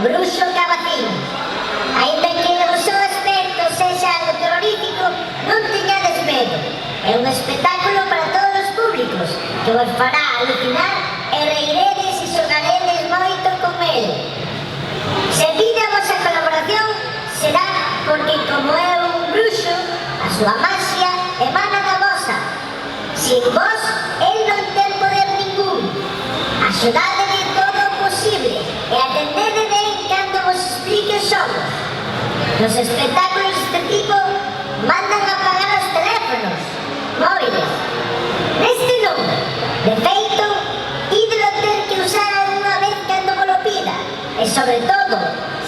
Bruxo Cabacín. Ainda que o seu aspecto sexa algo terrorífico, non teñades medo. É un espectáculo para todos os públicos que vos fará alucinar e reiredes e xogaredes moito con el. Se pide a vosa colaboración será porque como é un bruxo, a súa maxia emana da vosa. Sin vos, el non ten poder ningún. Axudádele todo o posible e atendede ben cando vos explique os xogos. Nos espectáculos deste tipo mandan apagar os teléfonos móviles. Neste número, de feito, ídelo ter que usar alguna vez cando vos lo pida. E sobre todo,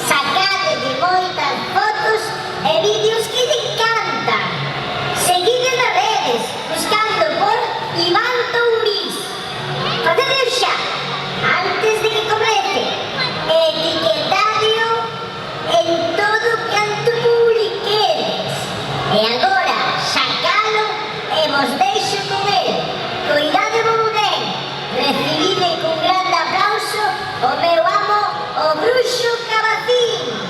sacadelle moitas fotos e vídeos que lle encantan. Seguide nas redes, buscando por Iván Tourís. Facedeo xa, antes de que comece, etiquetadeo en todo canto publiquedes. E agora, sacalo e vos deixo con el. Cuidade moi ben, recibide con grande aplauso o meu amo, o Bruxo Cabacín.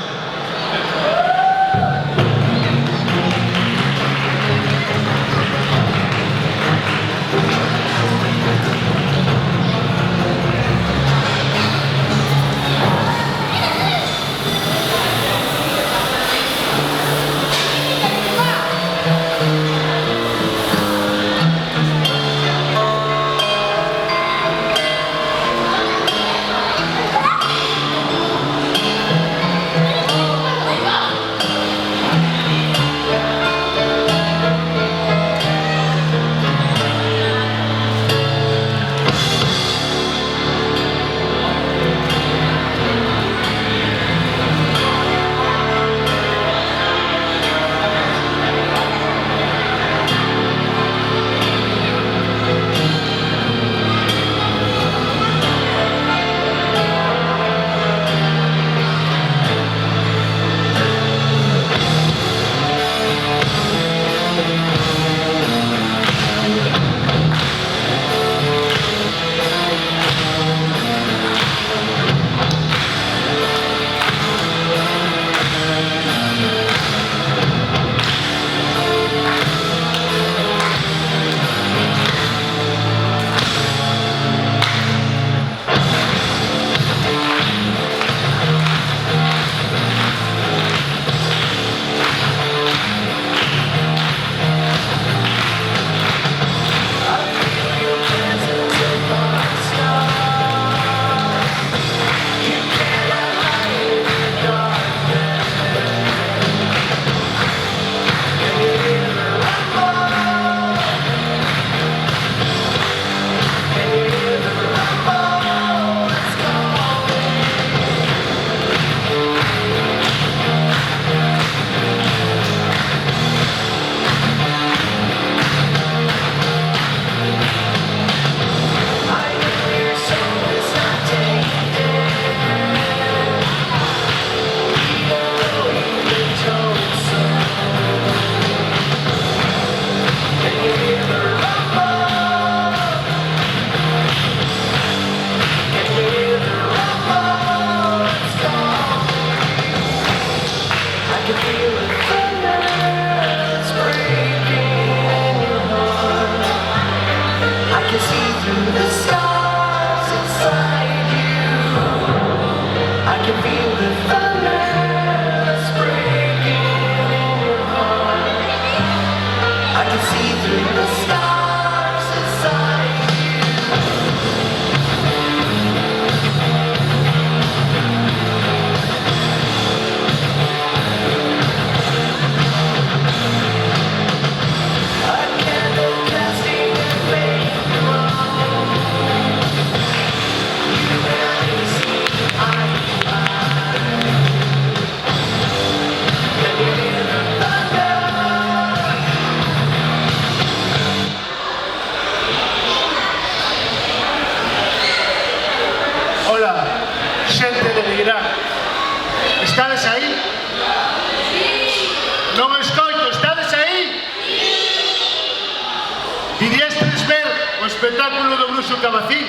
espectáculo do Bruxo Cabacín?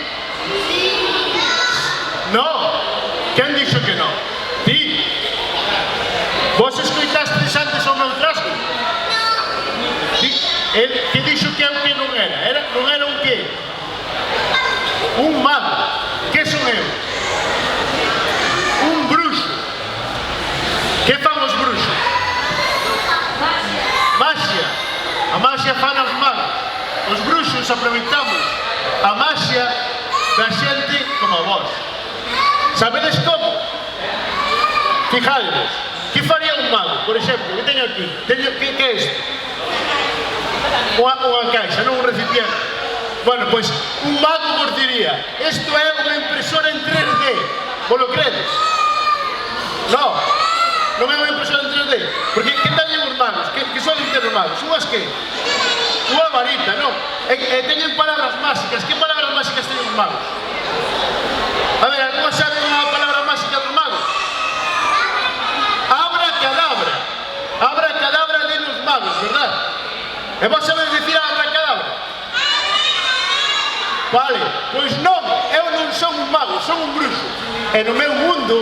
No? Quen dixo que non? Ti? Vos escoitastes antes o meu trasgo? El que dixo que é o que non era? Non era un que? Un mago. Que son eu? Un bruxo. Que fan os bruxos? Maxia. A maxia fan os magos. Os bruxos aproveitamos a maxia da xente como a vos. Sabedes como? Fijadevos. Que faría un mago? Por exemplo, que teño aquí. Que é isto? Unha caixa, non un recipiente. Bueno, pois, un mago vos diría: isto é unha impresora en 3D. Vos lo credes? Non. Non é unha impresora en 3D. Porque que teñen os magos? Que solen ter os magos? Unhas que? Unha varita, non? E teñen palabras máxicas. Que palabras máxicas teñen os magos? A ver, algún sabe unha palabra máxica dos magos? Abracadabra. Abracadabra de los magos, verdad? E vos sabedes dicir abracadabra? Vale, pois non, eu non son un mago, son un bruxo. E no meu mundo,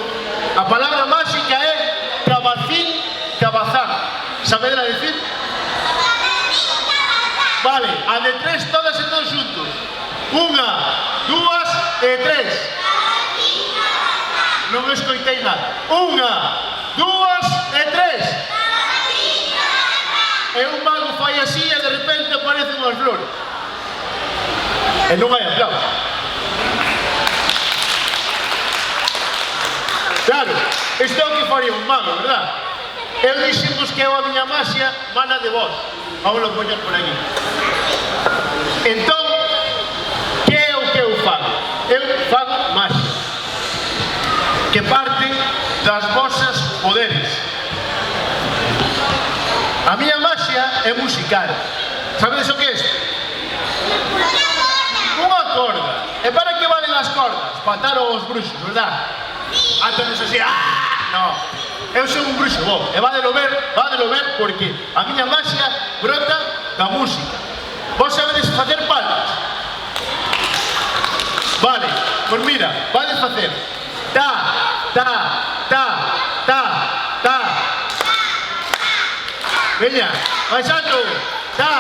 a palabra máxica é cabacín, cabazán. Sabedela dicir? Vale, a de 3 todas e todos xuntos. 1, 2 e 3. Non escoitei nada. 1, 2 e 3. E un mago fai así e de repente aparecen as flores. E non hai aplauso. Claro, isto é o que faría un mago, verdad? Eu dixemos que eu a miña maxia mana de vos. Vamos a poñer por aquí. Entón, que é o que eu fago? Eu fago maxia, que parte das vosas poderes. A miña maxia é musical. Sabedes o que é isto? Unha corda. E para que valen as cordas? Para atar aos bruxos, verdad? Átanos así, no. Eu sou un bruxo bo. E vadelo ver porque a miña maxia brota da música. Vos sabedes facer palmas? Vale, pois mira, vades facer ta, ta, ta, ta, ta. Veña, máis alto. Ta,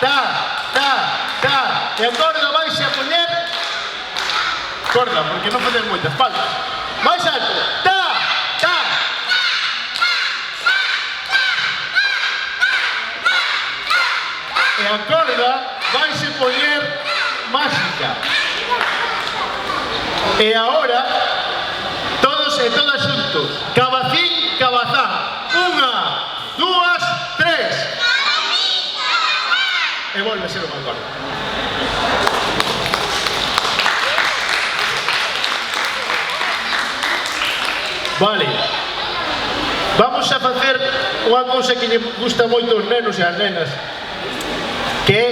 ta, ta, ta. E a corda vais a poñer. Corda, porque non faces moitas palmas. Máis alto. Ta, ta. E a corda vais a poñer máxica. E agora, todos e todas xuntos. Cabacín, cabazán. 1, 2, 3. E volve a ser unha corda. Vale. Vamos a facer unha cousa que lle gusta moito aos nenos e as nenas, que é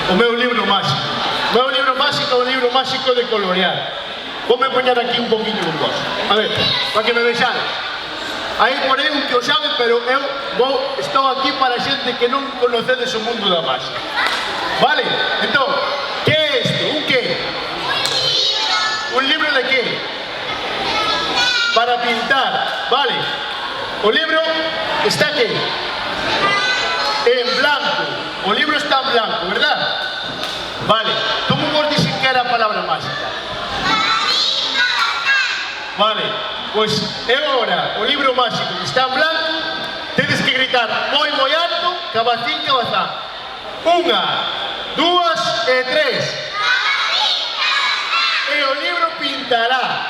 o meu libro máxico. O meu libro máxico é un libro máxico de colorear. Voume poñer aquí un poquinho con vos. A ver, para que me vexades. Aí porei un que o sabe, pero eu estou aquí para xente que non conocedes o mundo da máxica. Vale? Entón, que é isto? Un que? Un libro de que? Para pintar. Vale. O libro está aquí. En blanco. O libro está en blanco, verdad? Vale. Como vos dixen que era a palabra máxica? Vale. Pois é agora o libro máxico que está en blanco. Tedes que gritar moi moi alto, cabacín, cabazán. 1, 2 e 3. E o libro pintará.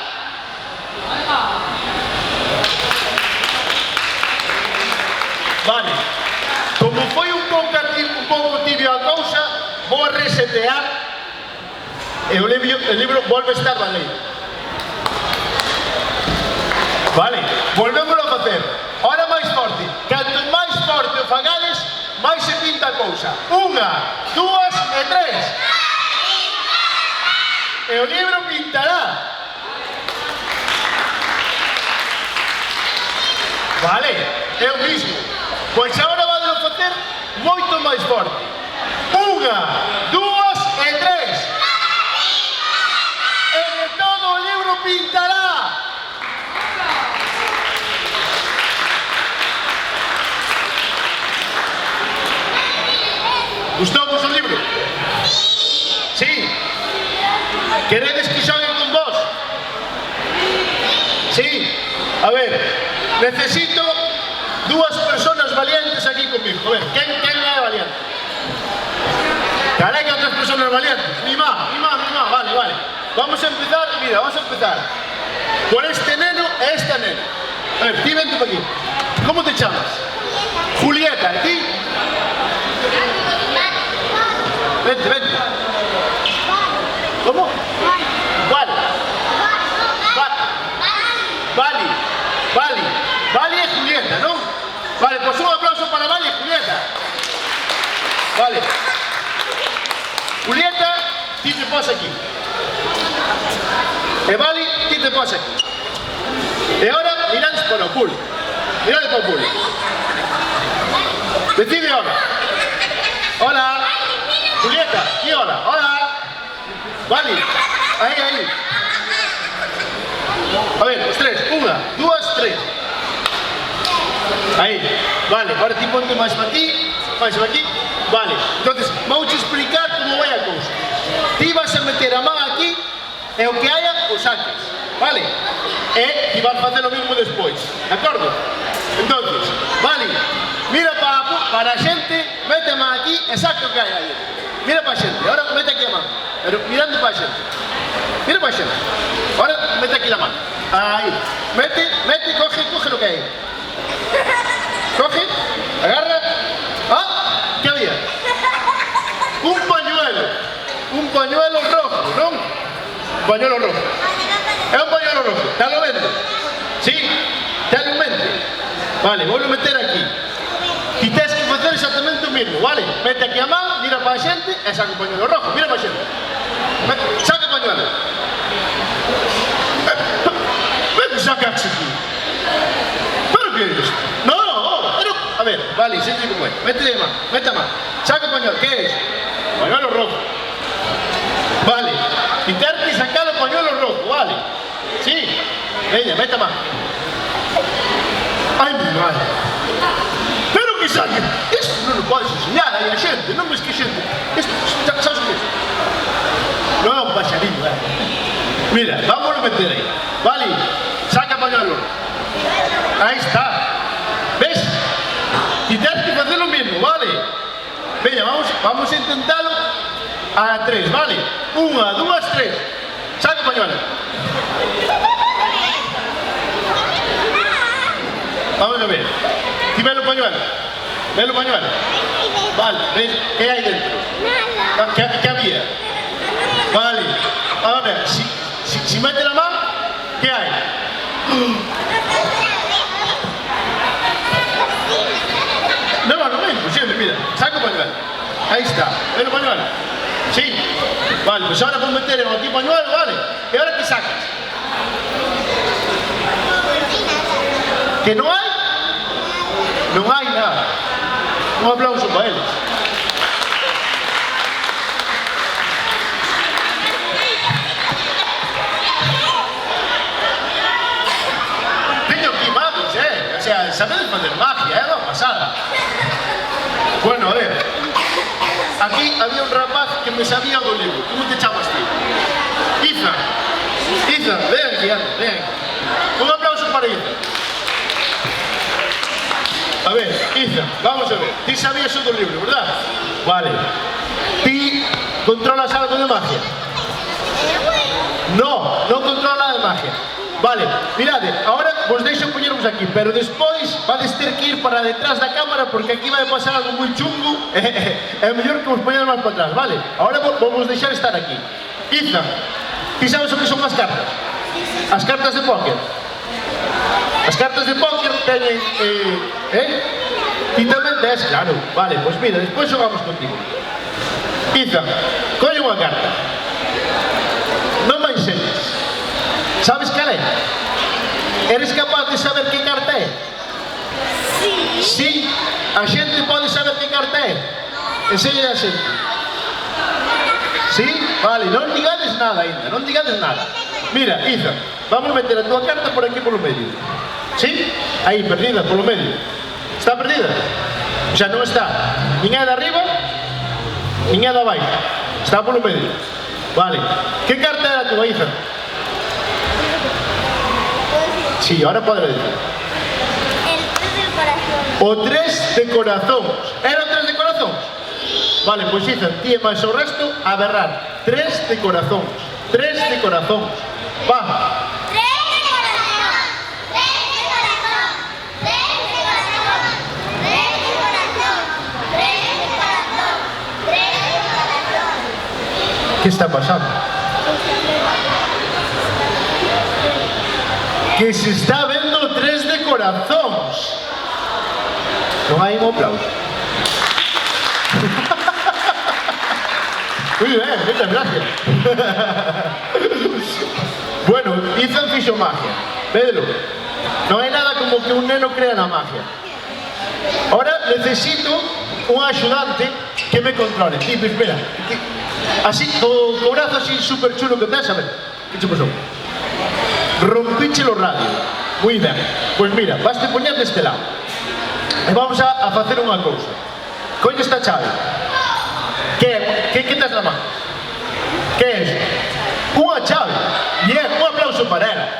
Vale. Como foi un pouco tibio a cousa, vou resetear e o libro volve a estar valeiro. Vale, volvémoslo a facer. Ahora máis forte. Canto máis forte o fagades, máis se pinta a cousa. 1, 2 e 3. E o libro pintará. Vale, é o mismo. Pois agora vamos a facer moito máis forte. 1, 2 e 3. E de todo o libro pintará. Sí, a ver, necesito dúas personas valientes aquí conmigo. A ver, quen é valiente? Carai que outras personas valientes. Mi má, vale. Vamos a empezar, mira, vamos a empezar por este neno e esta nena. A ver, ti vente por aquí. ¿Cómo te chamas? Julieta, ¿y ti? Vente. ¿Cómo? ¿Cuál? Vali e Julieta, non? Vale, pois un aplauso para Vali e Julieta. Vale. Julieta, ti te pos aquí. E Vali, ti te pos aquí. E ahora mirades para o público. Mirade para o público. Decide hola. Hola. Julieta, di hola. Hola. Vali. Aí. A ver, os tres. Unha, dúas, tres. Aí. Vale, ahora ti ponte máis para ti, máis para aquí. Vale, entonces vou te explicar como vai a cousa. Ti vas a meter a man aquí e o que haya o sacas, vale? E ti vas facer o mismo despois, de acordo? Entonces, vale, mira para a xente, mete a man aquí e saca o que haya aí. Mira para a xente, ahora mete aquí a man, pero mirando para a xente. Mira para a xente, ahora mete aquí a man. Aí, mete, coge lo que hai. Coge, agarra. Ah, que había? Un pañuelo rojo, non? Un pañuelo rojo. É un pañuelo rojo, te lo vendo? Sí, te lo mente. Vale, vou meter aquí. Ti tens que facer exactamente o mismo, vale? Mete aquí a man, mira para a xente e saca o pañuelo rojo, mira para a xente. Saca o pañuelo. Sacaxe aquí. Pero que é isto? A ver, vale, xente como é. Mete a man. Saca o pañuelo, que é isto? Pañuelo rojo. Vale, e ter que sacar o pañuelo rojo, vale? Sí, veña, mete a man. Ai, mi madre. Pero que saque. Isto non o podes enseñar aí a xente, non ves que xente. Isto, sabes o que é? Non é un paxarillo, Mira, vamos a meter aí. Vale, saca o pañuelo rojo. Aí está. Ves? E tens que facer o mismo, vale? Veña, vamos a intentalo a tres, vale? Unha, dúas, tres. Saca o pañuelo. Vamos a ver. Ti ve o pañuelo? Ve o pañuelo? Vale, ves? Que hai dentro? Nada. Que había? Vale. Ahora, si mete la man, que hai? No é imposible, mira, saca o pañuelo. Aí está, ve o pañuelo. Sí, vale, pues ahora vou meter aquí o pañuelo, vale? E ahora que sacas? Que non hai? Non hai nada. Un aplauso para eles. Teño aquí magos, O sea, sabedes facer magia, é unha pasada. Bueno, a ver, aquí había un rapaz que me sabía do libro. Como te chamas ti? Ethan, ven aquí, ven. Un aplauso para Ethan. A ver, Ethan, vamos a ver. Ti sabías o do libro, verdad? Vale. Ti controlas algo de magia? No, non controla de magia. Vale, mirade, ahora vos deixo poñervos aquí, pero despois vades ter que ir para detrás da cámara porque aquí vai pasar algo moi chungo. É mellor que vos poñedes máis para atrás, vale? Ahora vos deixar estar aquí. Ethan, ti sabes o que son as cartas? As cartas de póker. As cartas de póker teñen... Ti tamén tes, claro. Vale, pois mira, despois xogamos contigo. Ethan, colle unha carta. Non máis enseñes. Sabes cal é? Eres capaz de saber que carta é? Sí. A xente pode saber que carta é? Enseñe a xente. Sí? Vale, non digades nada ainda, non digades nada. Mira, Ethan, vamos meter a tua carta por aquí polo medio. Sí? Aí, perdida, polo medio. Está perdida? Xa non está. Nin é de arriba, nin é de abaixo. Está polo medio. Vale. Que carta era a tua, Ethan? Sí, ahora podré decir. El 3 del corazón. O 3 de corazóns. Era o 3 de corazóns? Vale, pois Izan, ti e máis o resto a berrar. 3 de corazóns. 3 de corazóns. Va. 3 de corazón. 3 de corazón. 3 de corazón. 3 de corazón. 3 de corazón. 3 de corazón. Que está pasando? Que se está vendo 3 de corazóns. Non hai un aplauso. Muy ben, moitas gracias. Bueno, Izan fixo magia. Vedelo. Non hai nada como que un neno crea na magia. Ahora necesito un axudante que me controle. Tipo, espera. Así, co brazo así super chulo que tens, a ver. Que che pasou? Rompiche o radio. Muy ben. Pois mira, vaste poñer deste lado. E vamos a facer unha cousa. Coño esta chave. Que tes na mão? Que é iso? Unha chave. Bien, un aplauso para ela.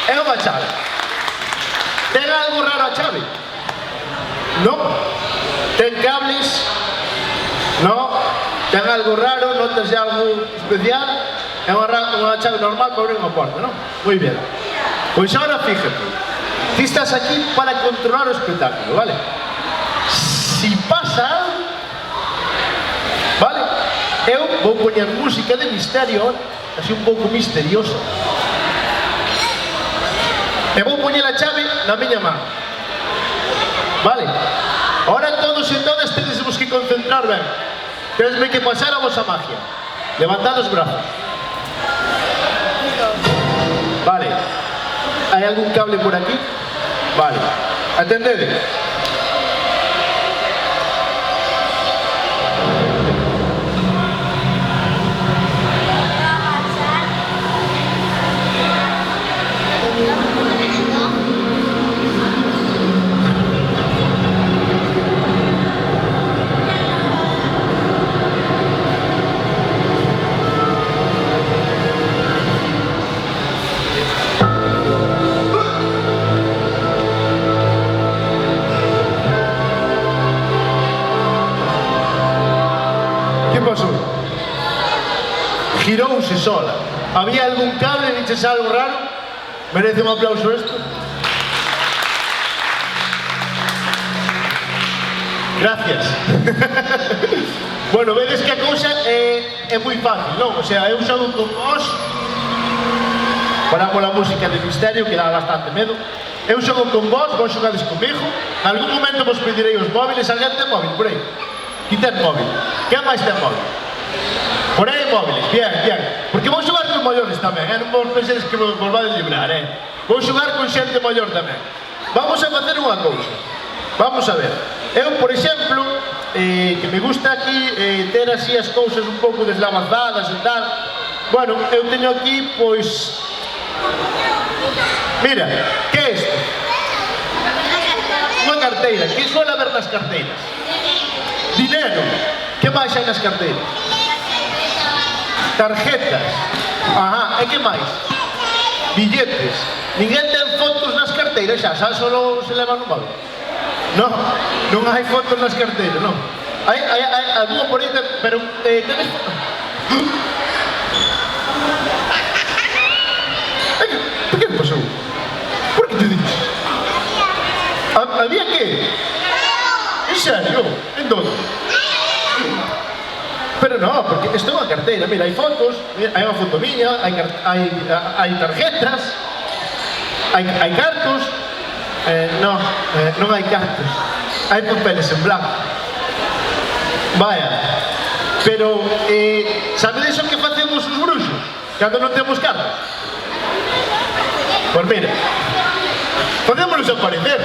É unha chave. Ten algo raro a chave? Non? Ten cables? Non? Ten algo raro? Notas algo especial? É unha chave normal para abrir unha porta, non? Moi ben. Pois agora fíjate. Ti estás aquí para controlar o espectáculo, vale? Si pasa algo, vale? Eu vou poñer música de misterio, así un pouco misteriosa. E vou poñer a chave na miña man. Vale? Ahora todos e todas tenemos que concentrar ben. Tenesme que pasar a vosa magia. Levantad os brazos. Vale. Hai algún cable por aquí? Vale. Atendede. Girouse sola. Había algún cable, diches algo raro? Merece un aplauso esto. Gracias. Bueno, vedes que a cousa é moi fácil, non? O sea, eu xogo con vos. Paramos a música de misterio, que dá bastante medo. Eu xogo con vos xogades comigo. En algún momento vos pedirei os móviles. Alguén ten móvil por aí? Qui ten móvil? Quen máis ten móvil? Por aí móviles, bien, bien. Porque vou xogar con maiores tamén, non vos pensedes que vos vades librar, Vou xogar con xente maior tamén. Vamos a facer unha cousa. Vamos a ver. Eu, por exemplo, que me gusta aquí ter así as cousas un pouco deslavazadas e tal. Bueno, eu teño aquí, pois... Mira, que é isto? Unha carteira. Que suele haber nas carteiras? Dinero. Que máis hai nas carteiras? Tarjetas. Ajá, e que máis? Billetes. Ninguén ten fotos nas carteiras xa só se levan no móvil. Non, non hai fotos nas carteiras, non. Hai algún por aí, pero tenes fotos. Por que pasou? Por que te dixes? Había que? En serio? En donde? Pero non, porque isto é unha carteira, mira, hai fotos, hai unha foto miña, hai tarjetas, hai cartos, non hai cartos, hai papeles en blanco. Vaya, pero, sabedes o que facemos os bruxos cando non temos cartos? Pois mira, podémonos aparecer.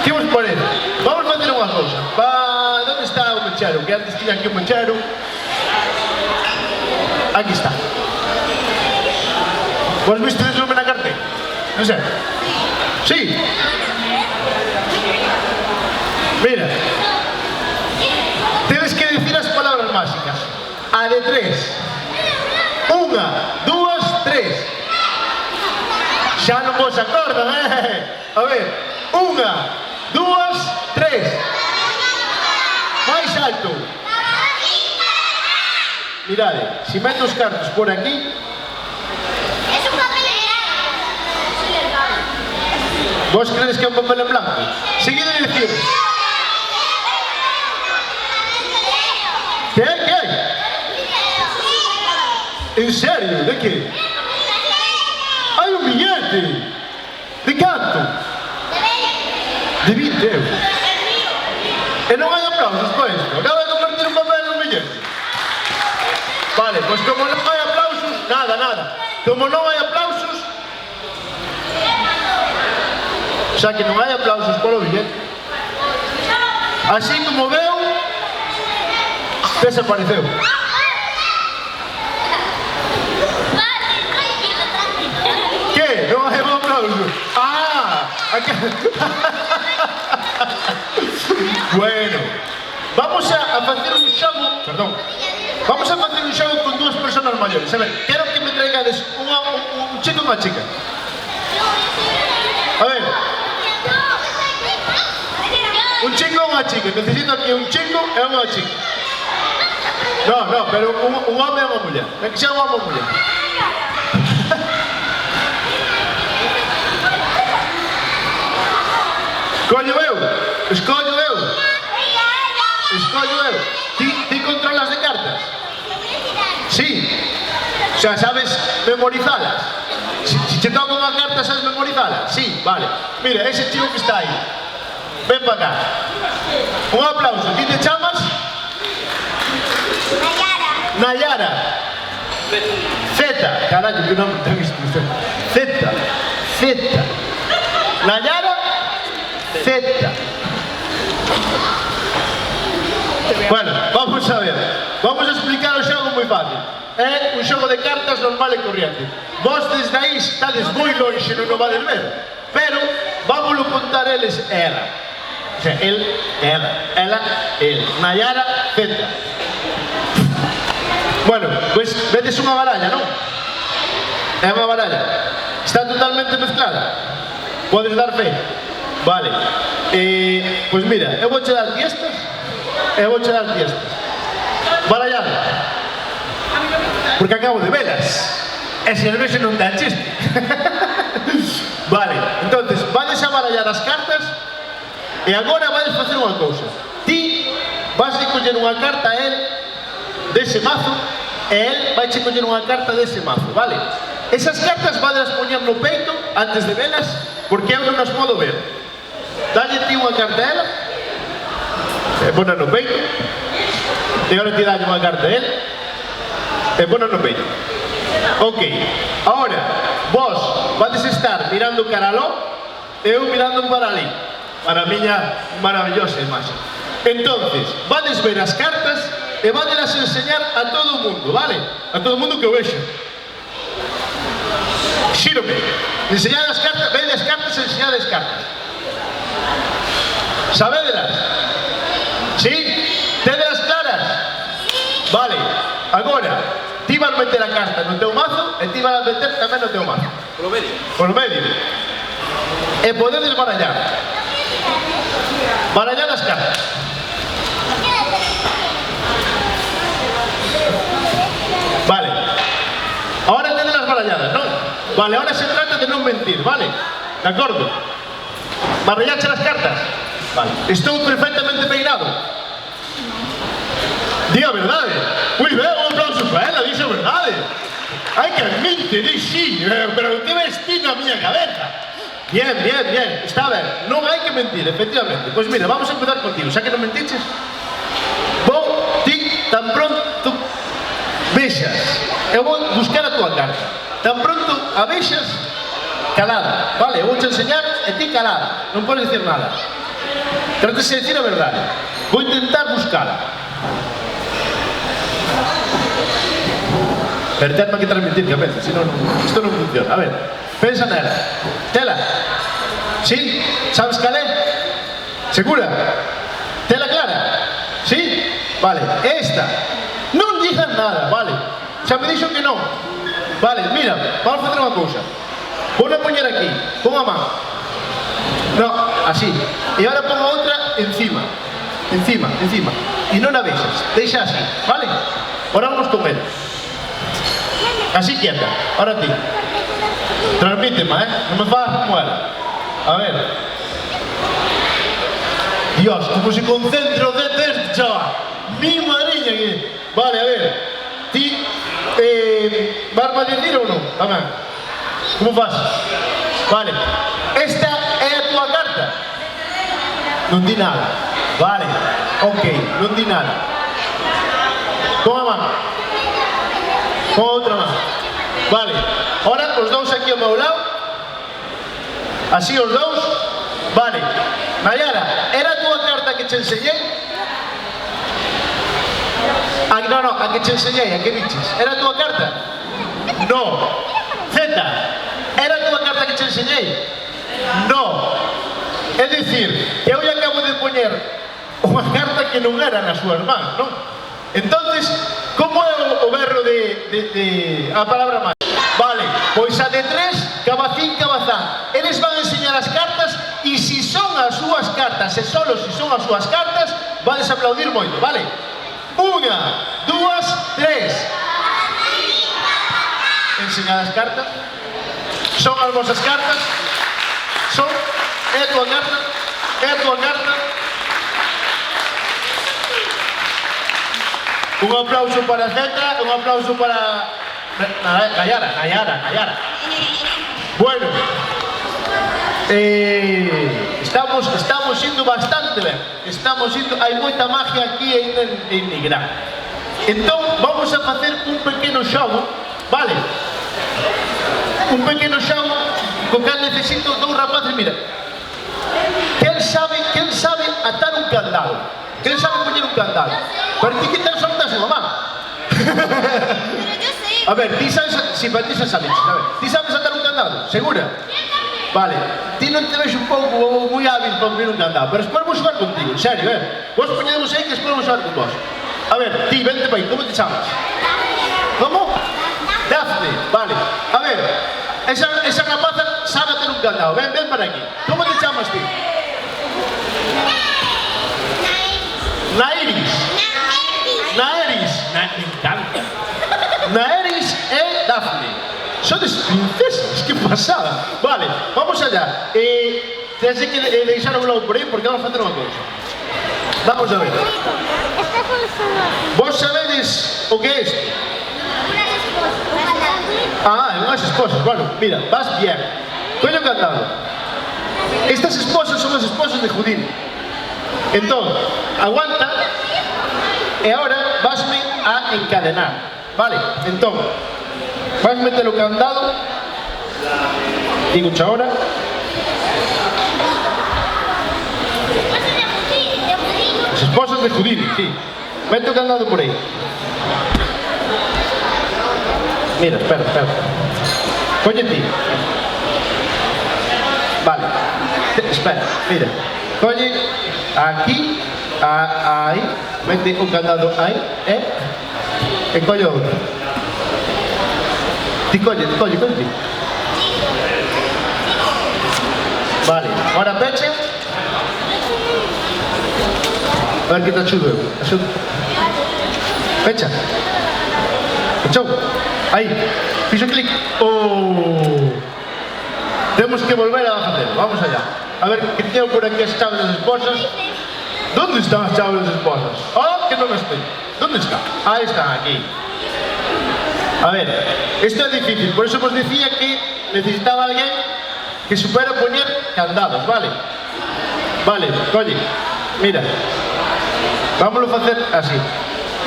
Que vos parece? Vamos facer unha cousa. Onde está o mechero? Que antes tiña aquí o mechero. Aquí está. Vos vistedes o nome na carteira? Non sei. Sí. Mira. Tedes que dicir as palabras máxicas. A de 3. 1, 2, 3. Xa non vos acordan, A ver, 1, 2, 3. Máis alto. Mirade, se meto os cartos por aquí, Es un papel en blanco. vos credes que é un papel en blanco? Seguido de decir, que hai, que hai? En serio, de que? Hai un billete. De canto? De 20 euros. E non hai aplausos para isto. Acaba de convertir un papel en un billete. Vale, pois como non hai aplausos, nada. Como non hai aplausos, xa que non hai aplausos polo billete, así como veo, desapareceu. Que? Non hai un aplauso? Bueno, vamos a facer un xogo, perdón, vamos a facer un xogo con dúas personas maiores. A ver, quero que me traigades un chico e unha chica. A ver, un chico e unha chica. Necesito aquí un chico e unha chica. No, pero un home e unha muller. Que xa un home e unha muller. Escollo eu. Ti controlas de cartas? Sí. O sea, sabes memorizalas? Si te toca unha carta, sabes memorizalas? Sí, vale. Mira, ese chico que está aí. Ven para acá. Un aplauso. Ti te chamas? Nayara. Zeta. Carallo, que nome tan estúpido. Zeta. Nayara. Zeta. Bueno, vamos a ver. Vamos a explicar o xogo moi fácil. É un xogo de cartas normal e corriente. Vos desde aí estades moi lonxe, non o vades ver. Pero vámoslo contar eles e ela. O sea, el, ela, el. Nayara, Zeta. Bueno, pois vedes unha baralla, non? É unha baralla. Está totalmente mezclada. Podes dar fe. Vale. Pois mira, eu vou che dar estas. Barallado. Porque acabo de velas. E se non vese non dá chiste. Vale, entonces vades a barallar as cartas e agora vades facer unha cousa. Ti vas a coller unha carta a él dese mazo e él vai che coller unha carta dese mazo, vale? Esas cartas vades poñer no peito antes de velas porque eu non as podo ver. Dalle ti unha carta a ela e pona no peito e agora ti dalle unha carta a él e pona no peito. Ok, ahora vos vades estar mirando cara aló e eu mirando para ali, para a miña maravillosa imaxe. Entonces, vades ver as cartas e vadelas enseñar a todo o mundo, vale? A todo o mundo que o vexa. Xírome, enseñad as cartas, veide as cartas e enseñad as cartas. Sabédelas? Sí? Tedelas claras? Vale, agora ti vas meter a carta no teu mazo e ti vas meter tamén no teu mazo. Polo medio. Polo medio. E podedes barallar. Barallar as cartas. Vale. Ahora tedes las baralladas, non? Vale, ahora se trata de non mentir, vale? De acordo? Barallarche as cartas? Vale. Estou perfectamente peinado. Di a verdade. Ui, ben, un aplauso para ela, dixo a verdade. Hai que admite, di sí, pero te vestí na miña cabeza. Bien. Está ben, non hai que mentir, efectivamente. Pois mira, vamos a empezar contigo, xa que non mentiches. Vou, ti, tan pronto vexas. Eu vou buscar a tua carta. Tan pronto a vexas, calada, vale? Eu vou te enseñar e ti calada. Non podes dicir nada. Trates de dicir a verdade. Vou intentar buscala. Pero tenme que transmitir cabeza, senón isto non funciona. A ver, pensa nela. Tela. Sí? Sabes cal é? Segura? Tela clara? Sí? Vale, esta. Non digas nada, vale? Xa me dixo que non. Vale, mira, vamos facer unha cousa. Ponla a poñer aquí, pon a man. No, así. E ahora pon a outra encima. Encima, encima. E non a vexas, deixa así, vale? Ahora vamos con él. Así quieta, ahora ti. Transmíteme, non me fagas como ela. A ver. Dios, como se concentra o dedo este, chaval. Mi madriña que... Vale, a ver. Ti, vas a decir ou non? Tamén. Como faz? Vale. Esta é a túa carta? Non di nada. Vale. Ok, non di nada. Pon a man. Pon a outra man. Vale. Ahora os dous aquí ao meu lado. Así os dous. Vale. Nayara, era a túa carta que che enseñei? No, a que che enseñei, a que diches? Era a túa carta? No. Zeta, era a túa carta que che enseñei? No. É dicir, eu lle acabo de poñer unha carta que non era nas súas mans, non? Entonces, como é o berro de a palabra máis? Vale, pois a de tres, cabacín, cabazán. Eles van a enseñar as cartas e se son as súas cartas, e solo se son as súas cartas, vades a aplaudir moito, vale? Unha, dúas, tres. Enseñad as cartas. Son as vosas cartas. Son, é a túa carta. É a túa carta. Un aplauso para Cetra, un aplauso para... Nayara. Bueno, estamos indo bastante ben. Hai moita magia aquí en Nigrán. Entón, vamos a facer un pequeno xogo, vale? Un pequeno xogo co cal necesito dous rapaces, mira. Quen sabe atar un candado? Quen sabe poñer un candado? Pero ti que tan soltas unha man? Pero yo sé. A ver, ti sabes, si para ti xa sabes, a ver, ti sabes atar un candado? Segura? Vale, ti non te ves un pouco moi hábil para poñer un candado, pero despois vou xogar contigo, en serio, vos poñedemos aí que despois vou xogar con vos. A ver, ti, vente para aí, como te chamas? Como? Dafne, vale. A ver, esa rapaza sabe atar un candado, ven para aquí. Como te chamas ti? Naeris. Me encanta. Naeris e Dafne. Sodes princesas, que pasada. Vale, vamos allá. Tens que deixar o globo por aí porque vamos a facer unha cousa. Vamos a ver. Vos sabedes o que é isto? Unhas esposas. Bueno, mira, vas bien. Coño cantado. Estas esposas son as esposas de Judín. Entón, aguanta. E agora vasme a encadenar. Vale, entón, vas meter o candado. Digo xa ahora. As esposas de Judín, sí. Mete o candado por aí. Mira, espera. Coñe ti. Vale. Espera, mira. Coñe aquí, aí. Mete o candado aí, e colle outro. Ti colle ti. Vale, ahora pecha. A ver que te axudo eu. Pecha. Pechou. Aí. Fixo clic. Temos que volver a facer. Vamos allá. A ver que teño por aquí as chaves das esposas. ¿Dónde están las chaves de las esposas? ¡Ah, que no las tengo! ¿Dónde está? Ahí están, aquí. A ver, esto es difícil, por eso os decía que necesitaba alguien que supiera poner candados, ¿vale? Vale, oye, mira. Vámonos a hacer así.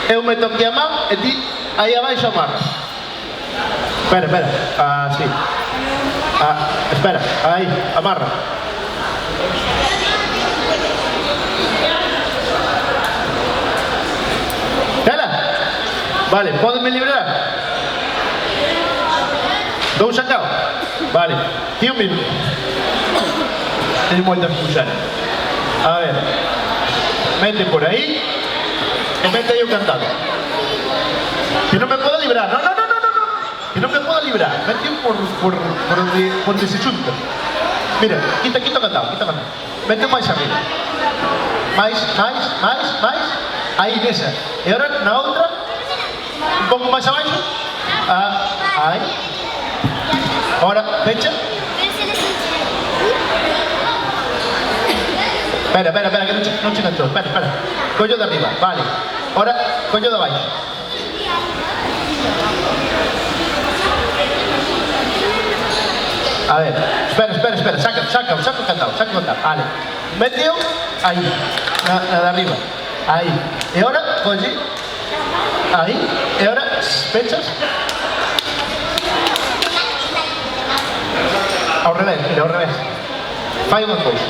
Eu meto aquí a man e ti aí abaixo amarras. Espera, así. Espera, aí, amarra. Vale, pódenme librar. Dou sacado. Vale, tío mismo. Teño moito a expulsar. A ver. Mete por aí. E mete aí o candado. Que non me podo librar. No. Que que non me podo librar. Mete por onde se xunta. Mira, quita o candado. Mete máis arriba. Máis. Aí, nesa. E agora, na outra, un pouco máis abaixo. Aí. Ahora, fecha. Espera, que non chega todo. Espera. Collo de arriba, vale. Ahora, collo de abaixo. A ver, espera. Saca o candado. Vale. Meteo aí, na de arriba. Aí. E ahora, colle. Aí. E ahora, pechas. Ao revés, mira, ao revés. Fai unha cousa.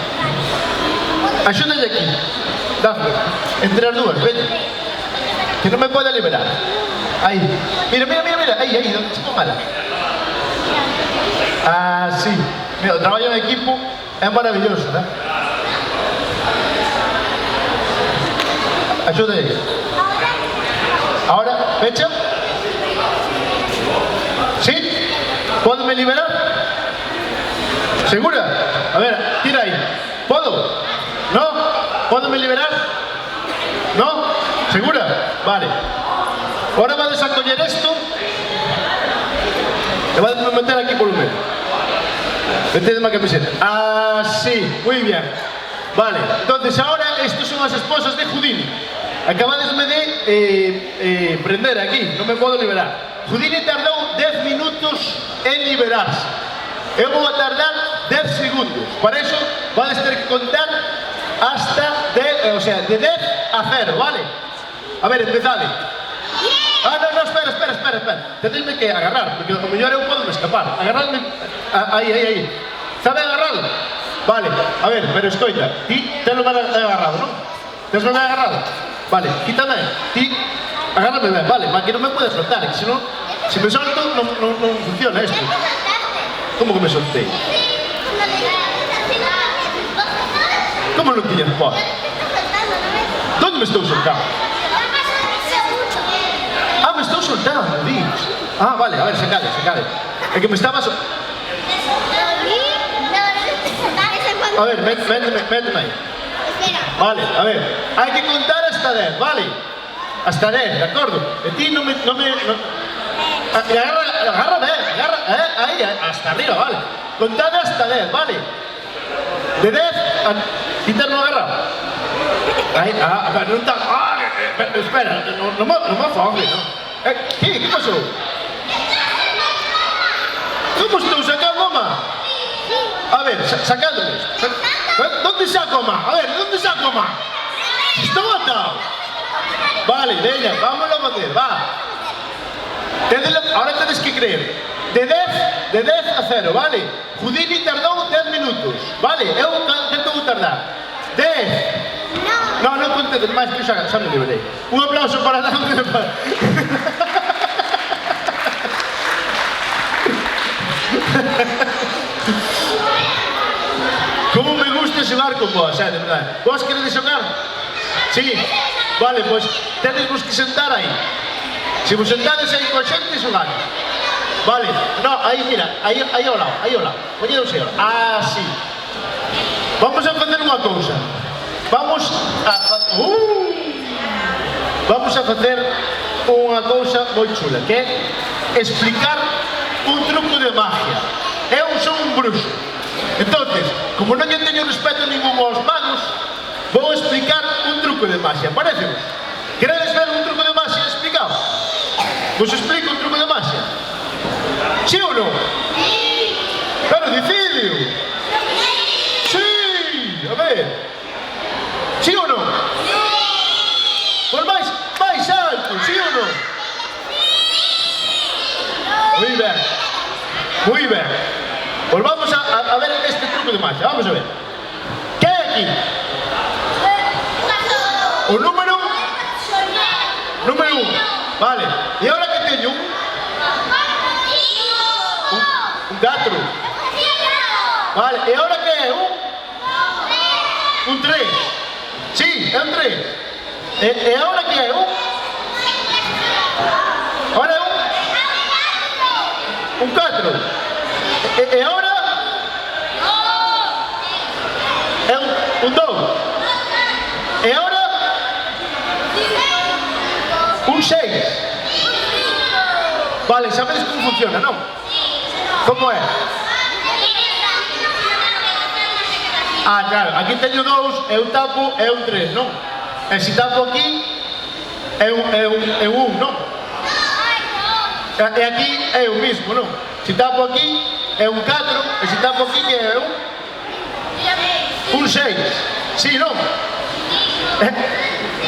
Axúdalle aquí. Dafne, entre as dúas, veña. Que non me pode liberar. Aí. Mira. Aí, onde se mala. Sí. Mira, o traballo en equipo é maravilloso, né? Axúdalle. Ahora, pecha. ¿Sí? ¿Pódome liberar? ¿Segura? A ver, tira ahí. ¿Puedo? ¿No? ¿Pódome liberar? ¿No? ¿Segura? Vale. Ahora vas a coger esto. Le vas a meter aquí por un medio. Metedme a camiseta. Así, muy bien. Vale, entonces ahora estos son las esposas de Houdini. Acabadesme de prender aquí, non me podo liberar. Houdini tardou 10 minutos en liberarse. Eu vou a tardar 10 segundos. Para eso vades ter que contar hasta de 10 a 0, vale? A ver, empezade. No, espera. Tendesme que agarrar, porque o mellor eu podo me escapar. Agarradme, aí. Sabe agarrado? Vale, a ver, pero escoita. Ti tenlo ben agarrado, non? Tesme ben agarrado? Vale, quítame. Ti, agárrame ben, vale, para que non me puedes soltar, que senón, se me solto, non funciona esto. Como que me soltei? Como non tiñas paz? Donde me estou soltando? Me estou soltando, dios. Vale, a ver, secade. É que me estaba A ver, méteme aí. Vale, a ver, hai que contar hasta 10, vale? Hasta 10, de acordo? E ti non me... Agarra, aí, hasta arriba, vale? Contade hasta 10, vale? De 10 a... Quitarme agarrado. Aí, non está... Espera, non me afogue, non? Que pasou? Como estou sacando má? A ver, sacándome. ¿Dónde saco má? A ver, ¿dónde saco má? Estou atado. Vale, veña, vámonos a facer, va. Ahora tedes que creer. De 10 a 0, vale? Houdini tardou 10 minutos, vale? Eu canto vou tardar? 10. No, non contedes máis que xa me liberei. Un aplauso para Dafne. Como me gusta xogar con vos, de verdade. Vos queredes xogar? Sí? Vale, pois tendes que sentar aí. Se vos sentades aí coa xente, xogades. Vale, no, aí, mira, aí ao lado. Poñedos aí ao lado. Sí. Vamos a facer unha cousa. Vamos a facer unha cousa moi chula, que é explicar un truco de magia. Eu son un bruxo. Entonces, como non lle teño respeto ningún aos magos, vou explicar un truco de magia. Parecemos? Queredes ver un truco de magia explicado? Vos explico un truco de magia? Sí ou non? Sí. Pero decidio. Sí. A ver. Sí ou non? Por máis alto, sí ou non? Muy ben. Pues vamos a ver este truco de magia, vamos a ver. ¿Qué hai aquí? O número 1. Vale. E agora que teño un 4. Vale. E agora que é un 3. Sí, é un 3. E agora que é un? Ahora é un? Un 4. E ahora? É un 2. E ahora? Un 6. Vale, sabedes como funciona, non? Como é? Ah, claro, aquí teño 2, eu tapo, é un 3, non? E se tapo aquí, é un 1, non? E aquí é o mismo, non? Se tapo aquí, é un 4, e se tapo aquí, é un 6. Sí, non?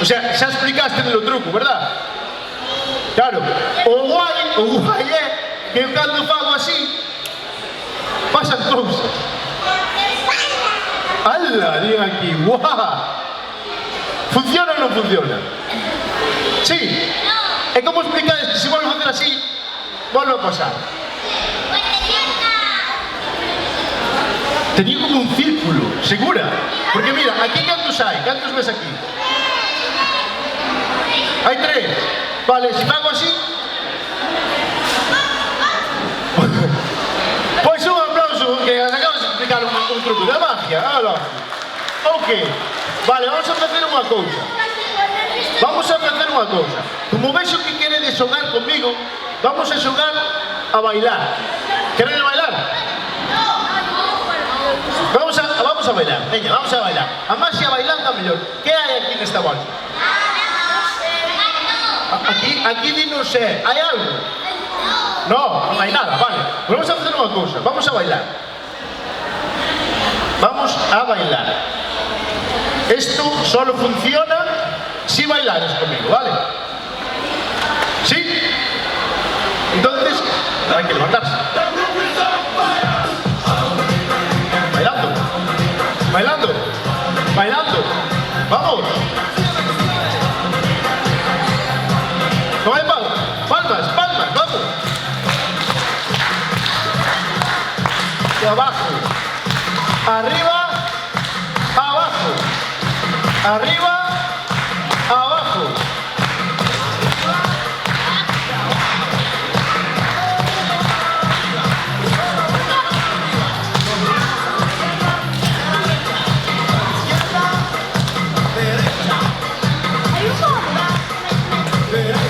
O sea, xa explicaste o truco, verdad? Claro, o guai é que eu cando fago así, pasan cousas. ¡Hala! Digan aquí, ¡guau! ¿Funciona o non funciona? Sí. E como explicades que se volve a facer así, volve a pasar? Tenía como un círculo, segura. Porque mira, aquí cantos hai? Cantos ves aquí? Hai 3. Vale, se fago así... Pois un aplauso, que acabas de explicar un truco de magia. Ok, vale, vamos a facer unha cousa. Como vexo que queredes xogar comigo, vamos a xogar a bailar. Queredes bailar? Vamos a bailar, veña, vamos a bailar. A máxia bailando a mellor. Que hai aquí nesta bolsa? Aquí dinos hai algo? Non hai nada, vale. Pues vamos a facer unha cousa, vamos a bailar. Vamos a bailar. Esto solo funciona si bailares conmigo, ¿vale? ¿Sí? Entonces, hay que levantarse. Bailando. Bailando. Bailando. Vamos. No hay palmas. Palmas, palmas, vamos. De abajo. Arriba. Abajo. Arriba. Abajo.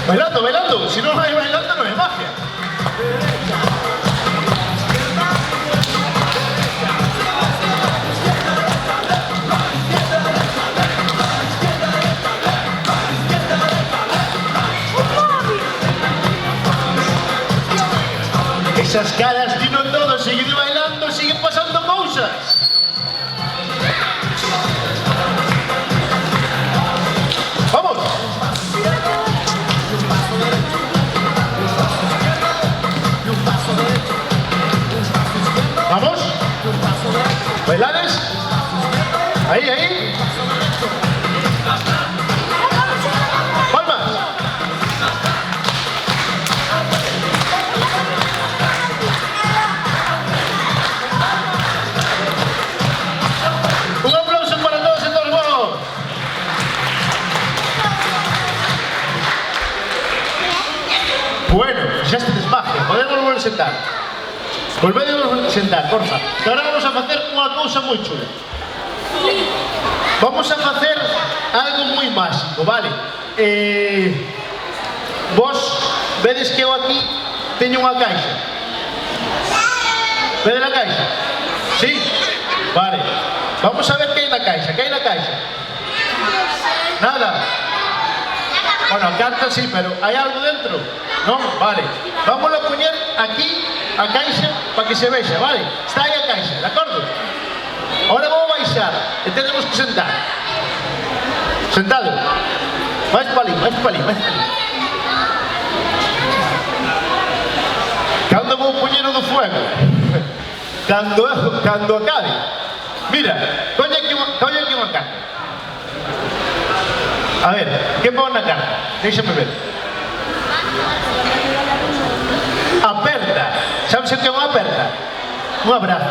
Bailando, bailando. Si no hay bailando, no hay magia. Esas caras dino todo, seguid bailando, siguen pasando cosas. ¡Vamos! ¿Vamos? ¿Bailades? Ahí, ahí. ¡Palmas! Un aplauso para todos en Torbo. Bueno, xa estes magia, podemos volver a sentar. Volvemos a sentar, porfa. Que agora vamos a facer unha cousa moi chula. Vamos a facer algo moi máxico, vale? Vos vedes que eu aquí teño unha caixa. Vedes a caixa? Sí? Vale. Vamos a ver que hai na caixa. Que hai na caixa? Nada. Bueno, a carta sí, pero hai algo dentro? Non? Vale. Vamos a poñer aquí a caixa para que se vexa, vale? Está aí a caixa, de acordo? Ahora vou baixar e tenemos que sentar. Sentado. Máis para ali, máis para ali, máis para ali. Cando vou poñer o do fuego? Cando acabe. Mira, colle aquí unha carta. A ver, que pon na carta? Déixame ver. Aperta. Sabes o que é unha aperta? Un abrazo.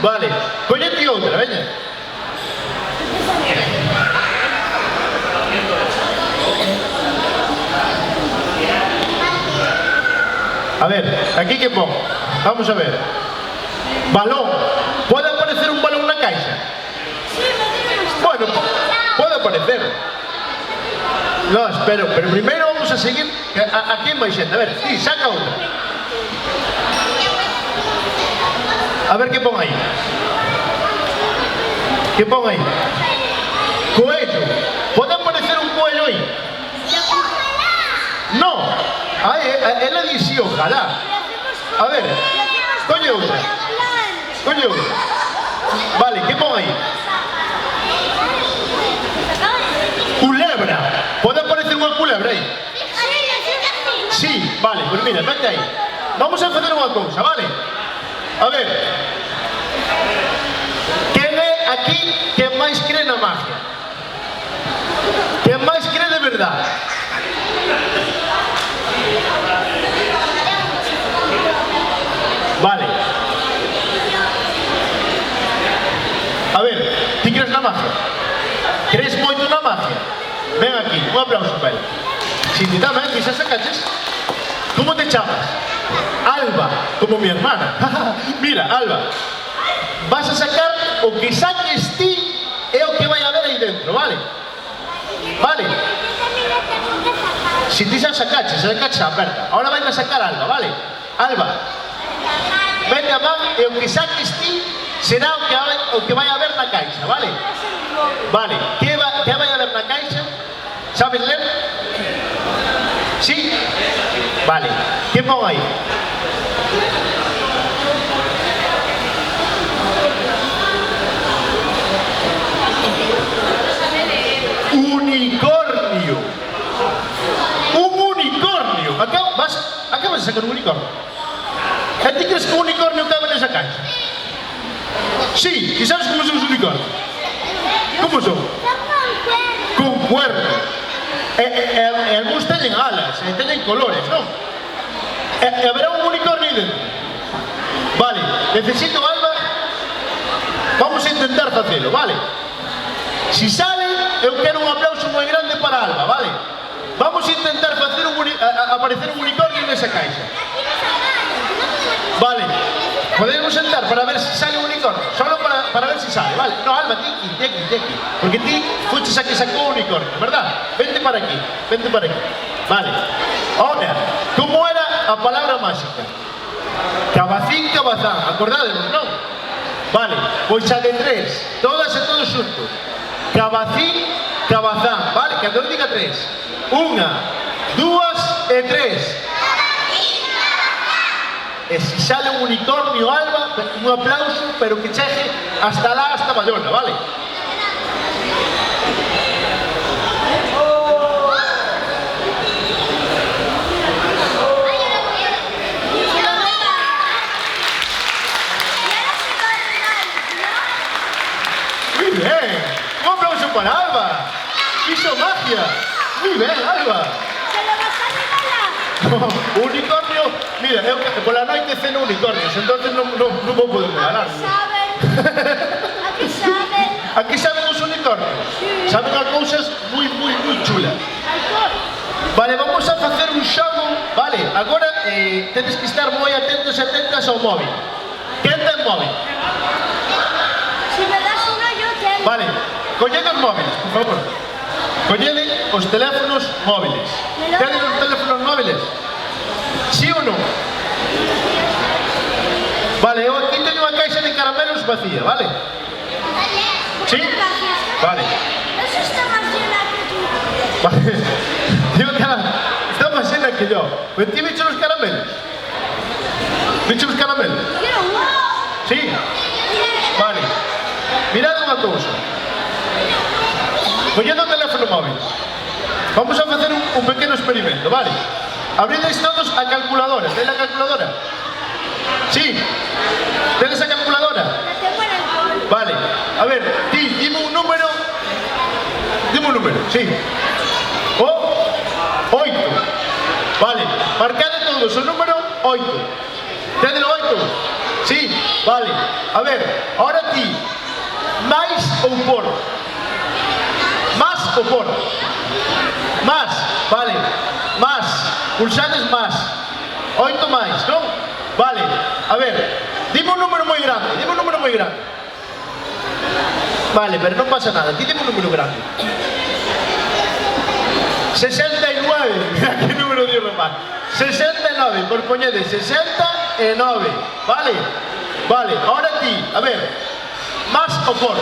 Vale, collete outra, veña. A ver, aquí que pon. Vamos a ver. Balón. Pode aparecer un balón na caixa? Bueno, pode aparecer. No, espero, pero primeiro vamos a seguir. Aquí en máis xente. A ver, sí, saca outra. A ver que pon aí. Que pon aí? Coello. Pode aparecer un coello aí? No. Ela dixe ojalá. A ver, colle outra. Colle outra. Vale, que pon aí? Culebra. Pode aparecer unha culebra aí? Sí, vale, pues mira, vete aí. Vamos a facer unha cousa, vale? A ver. Quen é aquí que máis cree na magia? Quen máis cree de verdade? Vale. A ver, ti crees na magia? Crees moito na magia? Ven aquí, un aplauso para él. Si ti tamén, quizás sacaches. ¿Cómo te chamas? Alba, como mi hermana. Mira, Alba, vas a sacar o que saques ti é o que vai haber aí dentro, vale? Vale? Si ti xa sacaches aperta. Ahora vai a sacar Alba, vale? Alba, vete a man e o que saques ti será o que vai haber na caixa, vale? Vale, que vai haber na caixa? Sabes ler? Sí? Vale, que pon aí? Unicornio. Un unicornio. Acabas de sacar un unicornio. E ti crees que un unicornio cabe nesa caixa? Sí, e sabes como son os unicornios? Como son? Con cuerno. E algúns teñen alas, e teñen colores, non? E haberá un unicornio aí dentro. Vale, necesito, Alba. Vamos a intentar facelo, vale? Si sale, eu quero un aplauso moi grande para Alba, vale? Vamos a intentar facer aparecer un unicornio nesa caixa. Vale, podemos sentar para ver si sale un unicornio. Solo para ver si sale, vale? No, Alba, ti aquí. Porque ti fuches a que sacó un unicornio, ¿verdad? Vente para aquí. Vale. Ahora, ¿cómo era a palabra máxica? Cabacín, cabazán. Acordádemos, non? Vale, pois a de tres. Todas e todos xuntos. Cabacín, cabazán. Vale, que eu diga tres. Unha, dúas e tres. E se sale un unicornio, Alba, un aplauso, pero que chegue hasta lá, hasta Bayona, vale? Muy bien, un aplauso para Alba. Hizo magia. Muy bien, Alba. Unicornio, mira, eu pola noite ceno unicornios, entonces non vou poder regalar. Aquí saben os unicornios. Saben as cousas moi chulas. Vale, vamos a facer un xogo, vale? Agora tedes que estar moi atentos e atentas ao móvil. Quen ten móvil? Si me das uno, yo tengo. Vale, collede os móviles, por favor. Collede os teléfonos móviles. Tedes os teléfonos móviles? Sí ou non? Vale, eu aquí teño unha caixa de caramelos vacía, vale? Sí? Vale. Eso está más llena que tú. Vale. Digo que está máis llena que yo. Pero ti viche os caramelos? Viche os caramelos? Quiero uno. Sí? Vale. Mirad unha cousa. Collendo o teléfono móvil. Vamos a facer un pequeno experimento, vale? Abrideis todos a calculadora. Tedes a calculadora? Sí? Tedes a calculadora? La tengo en el bol. Vale. A ver, ti, dime un número. Dime un número, sí. O 8. Vale. Marcade todos o número 8. Tedes o 8? Sí, vale. A ver, ahora ti, máis ou por? Más ou por? Más, vale. Más. Pulsades más. 8 máis, non? Vale, a ver, dime un número moi grande, dime un número moi grande. Vale, pero non pasa nada, ti dime un número grande. 69, mira que número dio Román. 69, por poñede 69, vale? Vale, ahora ti, a ver, más o por?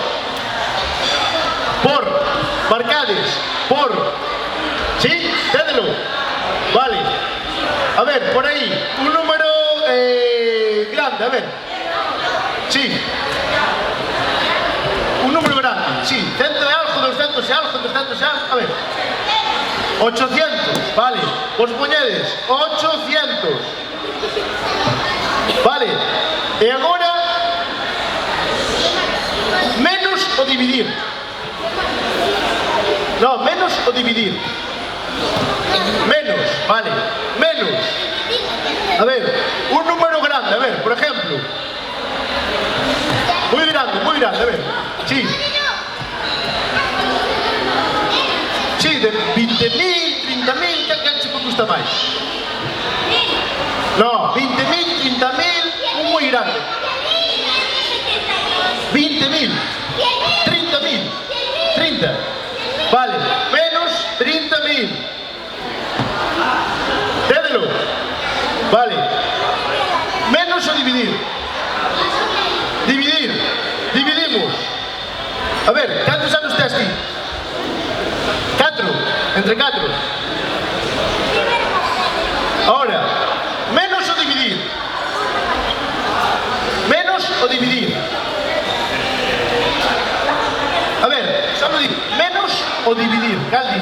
Por, marcades, por, ¿sí? Tédelo, vale. A ver, por aí, un número grande, a ver. Sí. Un número grande, sí. 100 e algo, 200 e algo, 300 e algo, a ver. 800, vale. Os poñedes, 800. Vale. E agora, menos o dividir. No, menos o dividir. Menos, vale. Menos. A ver, un número grande, a ver, por ejemplo. Muy grande, a ver. Sí. Sí, de 20.000, 30.000, que se gusta máis? No, 20.000, 30.000, un moi grande. 20.000, 30.000, 30. Vale, menos 30.000. Tédelo. Vale. Menos o dividir. Dividir. Dividimos. A ver, cantos anos tes ti? 4. Entre 4. Ahora, menos o dividir. Menos o dividir. A ver, só me di, menos o dividir. Caldi.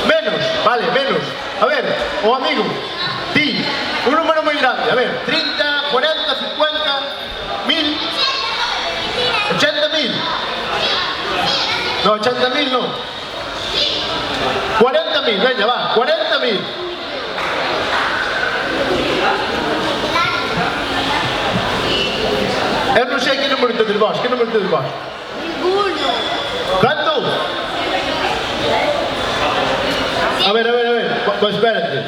Menos, vale, menos. A ver, o amigo, ti, un número moi grande. A ver, 30, 40, 50, 1000, 80.000. No, 80.000 no. 40.000, veña, va, 40.000. Eu non sei que número tedes vos, que número tedes vos? Ninguno. Canto? A ver, pois espérate.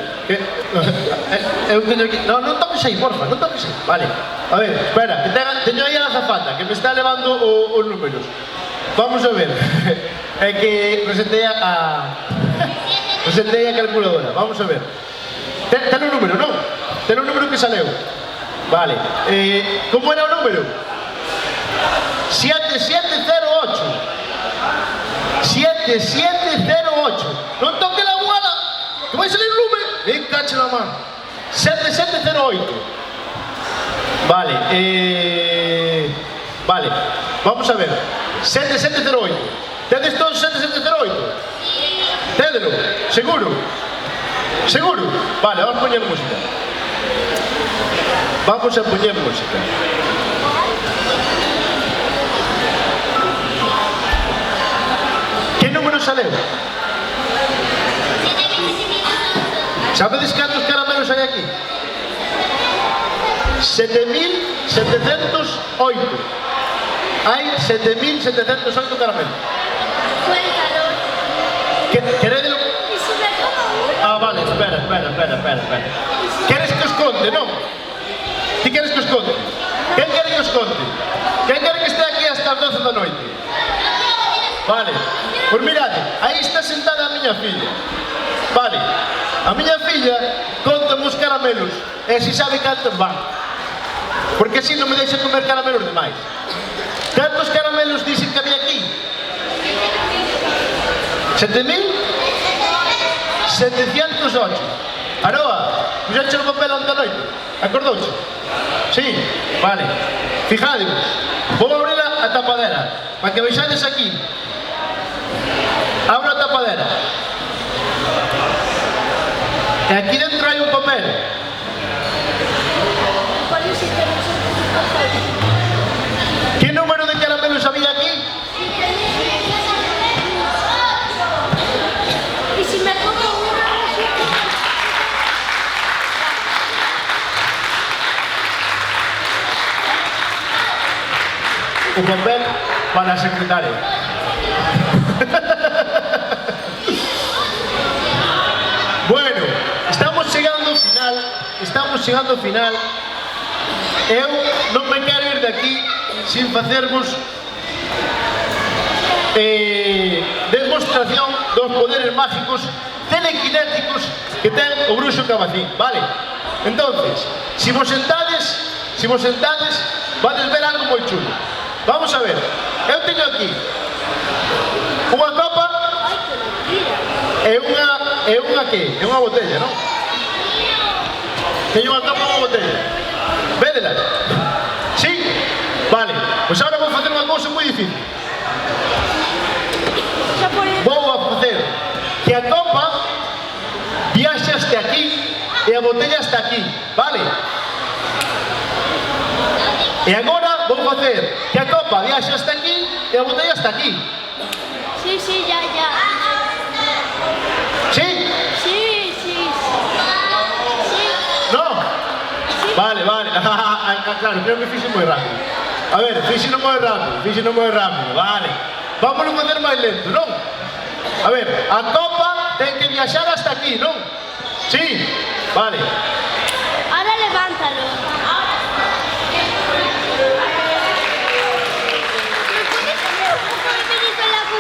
Eu teño aquí... Non toques aí, porfa, non toques aí. Vale, a ver, espera, que teño aí a azafata, que me está levando os números. Vamos a ver. É que resetei a calculadora. Vamos a ver. Ten un número, non? Ten un número que saleu. Vale. Como era o número? 7708. 7708. Non toque la almohada, que vai salir lume. Encache la mano. 7708. Vale. Vale. Vamos a ver. 7708. Tedes todos 7708? Tédelo. Seguro? Seguro? Vale, vamos a poñer música. Vamos a poñer música. Que número saleu? Sabedes cantos caramelos hai aquí? 7.708. Hai 7.708 caramelos. Cuéntalo. Queredelo? Y si me como uno. Ah, vale, espera. Queres que os conte, non? Ti queres que os conte? Quen quere que os conte? Quen quere que este aquí hasta as 12 da noite? Vale, pois mirade, aí está sentada a miña filla. Vale, a miña filla conta os caramelos e si sabe cantos van. Porque así non me deixa comer caramelos demais. Cantos caramelos dixen que había aquí? 7.708. Aroa, puxache o papel onde a noite? Acordouche? Sí, vale. Fijadevos, vou abrir a tapadera para que vexades aquí. Abro a tapadera. E aquí dentro hai un papel. Que número de caramelos había aquí? Y si me como uno. Un papel para a secretaria. Bueno, estamos chegando ao final chegando ao final. Eu non me quero ir de aquí sin facervos demostración dos poderes mágicos telequinéticos que ten o bruxo Cabacín, vale? Entonces, si vos sentades, vades ver algo moi chulo. Vamos a ver, eu teño aquí unha copa e unha que? É unha botella, non? Teño unha copa e unha botella. Védelas? Sí? Vale, pois agora vou facer unha cousa moi difícil. Vou a facer que a copa viaxe hasta aquí e a botella hasta aquí, vale? E agora vou facer que a copa viaxe hasta aquí e a botella hasta aquí. Sí, sí, ya. Sí? Sí. No? Vale. Claro, creo que fixe moi rápido. A ver, fixe non moi rápido, vale. Vámonos a facer máis lento, non? A ver, a copa ten que viaxar hasta aquí, non? Sí? Vale. Ahora levántalo.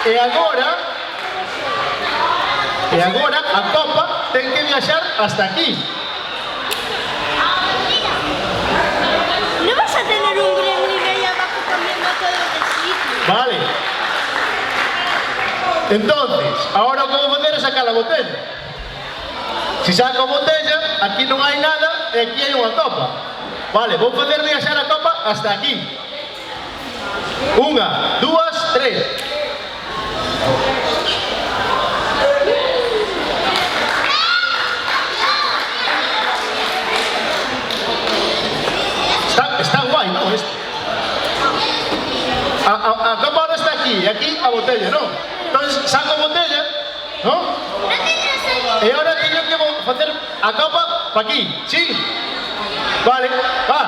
E agora a copa ten que viaxar hasta aquí. ¿No vas a tener un gremlin ahí abajo cambiando todo de sitio? Vale. Entonces, ahora o que vou facer é sacar a botella. Si saco a botella, aquí non hai nada e aquí hai unha copa. Vale, vou facer viaxar a copa hasta aquí. 1, 2, 3. Está guai, non? A copa ahora está aquí, e aquí a botella, non? Entón, saco a botella, non? E ahora teño que facer a copa pa aquí, sí? Vale, va.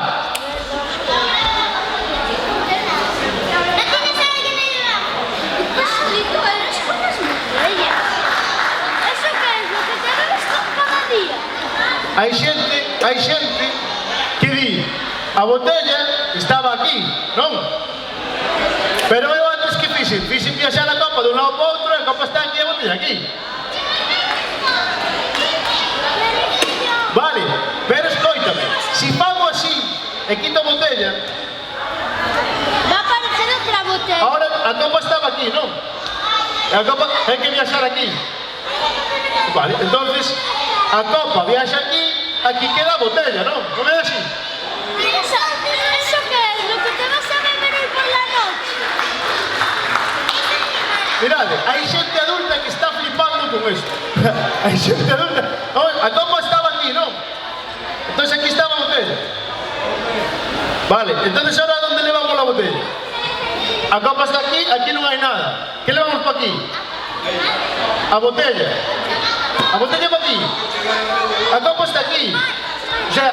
Hai xente que di a botella estaba aquí, non? Pero eu antes que fixen viaxar a copa dun lado para outro, a copa está aquí e a botella aquí. Vale, pero escoítame, si fago así e quito a botella, va a aparecer outra botella. ahora a copa estaba aquí, non? E a copa ten que viaxar aquí. Vale, entonces a copa viaxa aquí queda a botella, non? Non é así? ¿Eso qué es? ¿Lo que te vas a beber hoy por la noche? Mirade, hai xente adulta que está flipando con isto. Hai xente adulta. A copa estaba aquí, non? Entonces aquí estaba a botella. Vale, entonces ahora ¿dónde levamos la botella? A copa está aquí non hai nada. Que levamos para aquí? A botella. A botella para aquí. A copa está aquí. O sea,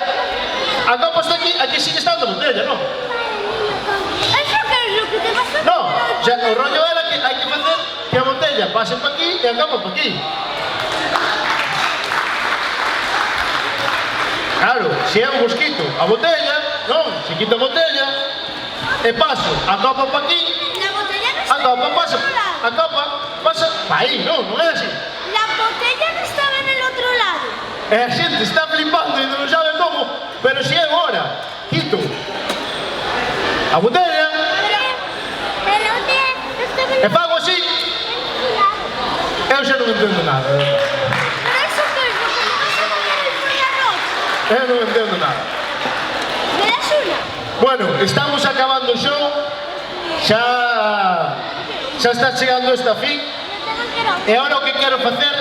a copa está aquí sigue estando a botella, non? ¿Eso qué es? ¿Lo que te vas a beber? No, o sea, o rollo era que hai que facer que a botella pase para aquí e a copa para aquí. Claro, se é un mosquito a botella, non? Se quito a botella e paso a copa para aquí, La botella no a está copa en el pasa, otro lado. a copa pasa para aí, non? Non é así. La botella no estaba en el otro lado. E a xente está flipando e non sabe como, pero se é agora, quito a botella Pero estaba en e fago así, eu xa non entendo nada. Pero eso qué es? ¿Lo que te vas a beber hoy por la noche? Eu non entendo nada. ¿Me das una? Bueno, estamos acabando o show, xa está chegando esta fin, e agora o que quero facer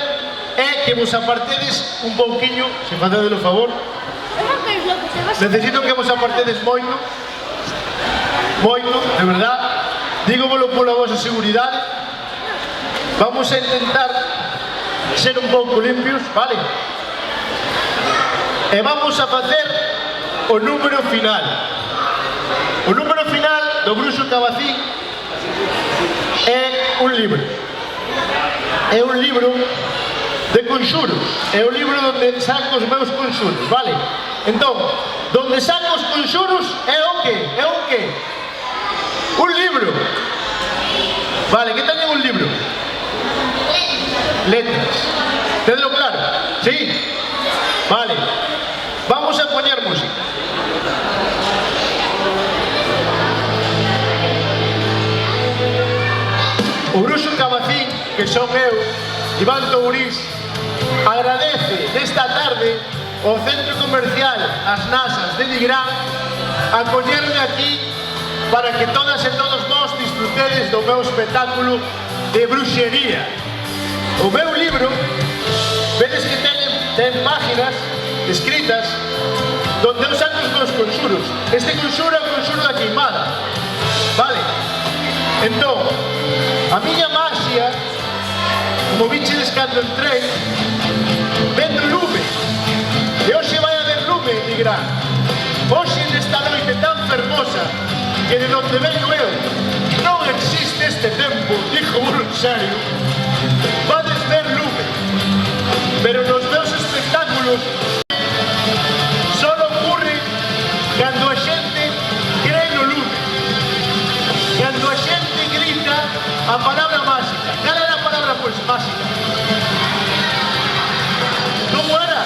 é que vos apartedes un pouquiño, se facedes o favor. ¿Eso qué es? ¿Lo que te vas a Necesito que vos apartedes moito, de verdad, dígomolo pola vosa seguridade. Vamos a intentar ser un pouco limpios, vale? E vamos a facer o número final. O número final do Bruxo Cabacín é un libro. É un libro de conxuros. É o libro onde saco os meus conxuros, vale? Entón, donde saca os conxuros é o que? É un que? Un libro. Vale, que teñen un libro? Letras. Tedlo claro? Sí? Vale. Vamos a poñer música. O Bruxo Cabacín, que son eu, Iván Tourís, agradece nesta tarde ao Centro Comercial As Nasas de Nigrán acollerme aquí para que todas e todos vos disfrutedes do meu espectáculo de bruxería. O meu libro, vedes que ten páginas escritas donde eu saco os meus conxuros. Este conxuro é o conxuro da queimada, vale? Entón, a miña maxia, como vichedes cando entrei, vendo lume. E hoxe vai haber lume en Nigrán. Hoxe nesta noite tan fermosa que de donde vengo eu non existe este tempo, dixo uno en serio, vades ver lume. Pero nos meus espectáculos solo ocurre cando a xente cree no lume. Cando a xente grita a palabra máxica. Cal era a palabra pues máxica? Como era?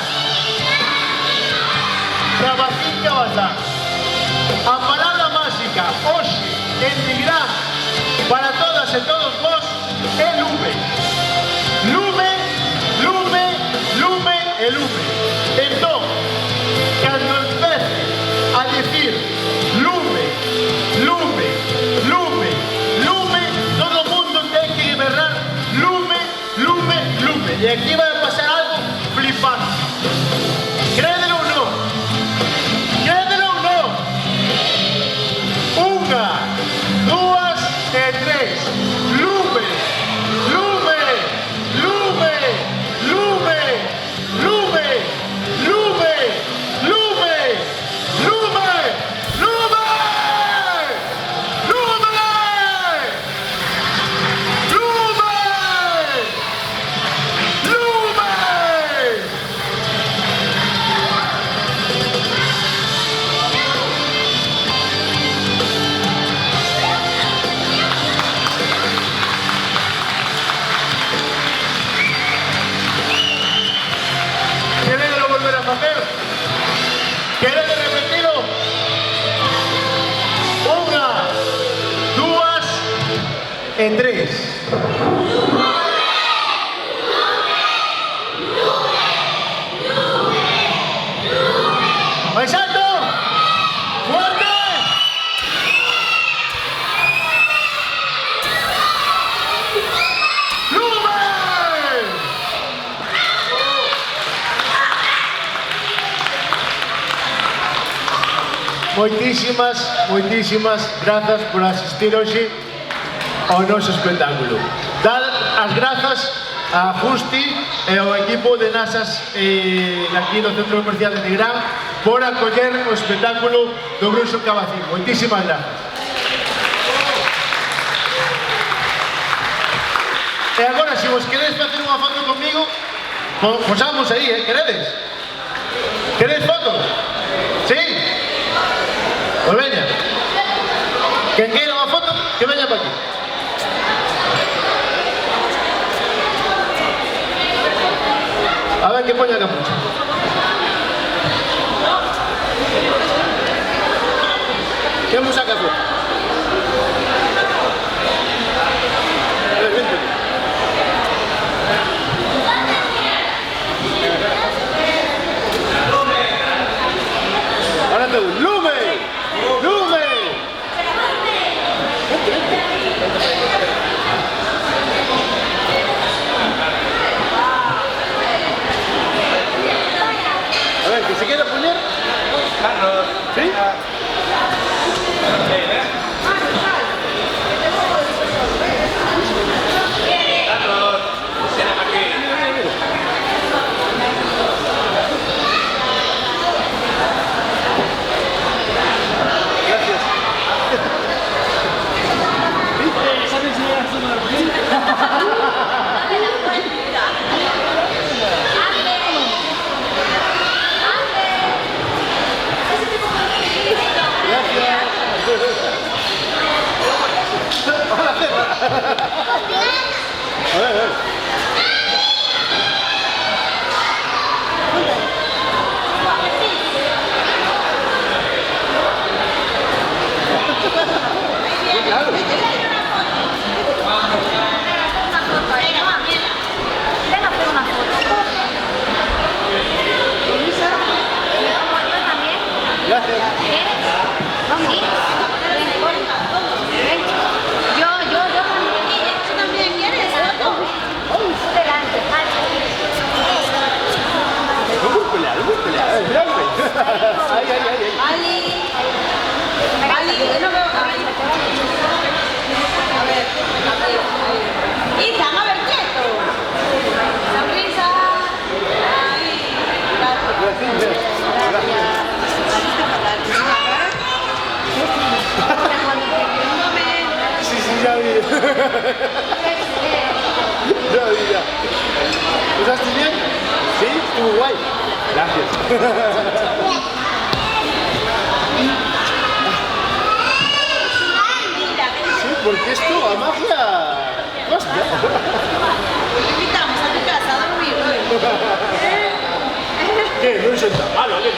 Cabacín Cabazán. A palabra máxica hoxe en Nigrán para todas e todos vos é lume. Lume, lume, lume e lume. Entón, cando empece a decir lume, lume, lume, lume, todo o mundo ten que berrar lume, lume, lume. E aquí vai a pasar algo flipante. Crédelo ou non? Crédelo ou non? Unha, dúas e tres. Lume, lume, lume, lume, lume, lume, lume, lume, lume, lume, lume, ¿Queréis volver a facer? ¿Queréis repetilo? Unha, dúas e tres. Mais alto! Fuerte! Lume! Moitísimas grazas por asistir hoxe ao noso espectáculo. Dar as grazas a Justi e ao equipo de Nasas aquí no Centro Comercial de Nigrán por acoller o espectáculo do Bruxo Cabacín. Moitísimas grazas. E agora, se vos queredes facer unha foto comigo, posamos aí, queredes? Queredes fotos? Sí? Pois veña. Quen queira unha foto, que veña para aquí. A ver que poña a capucha. Quen vos saca foto? A ver, vente. Ahora todo. ¡Lume! ¡Lume! A ver, que se quiera poner. ¿Sí? A ver. Claro. Ven a hacer una foto. Gracias. Vamos. Ven. Yo también. ¿Tú también quieres foto? Delante. No voy a pelear, miradme. Ay. Ali. Ali, no veo a ver. Isa, a ver, quieto. Sonrisa. Ay. Gracias. Sí, ya vi. Ya. ¿Usaste bien? Sí, estuvo guay. Gracias. Sí, porque esto a magia costa. Te invitamos a tu casa a dormir hoy. ¿Qué? No es tan malo, ¿qué?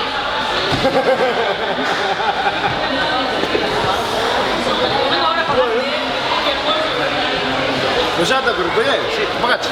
Pues ya te preocupes, sí, pagaste.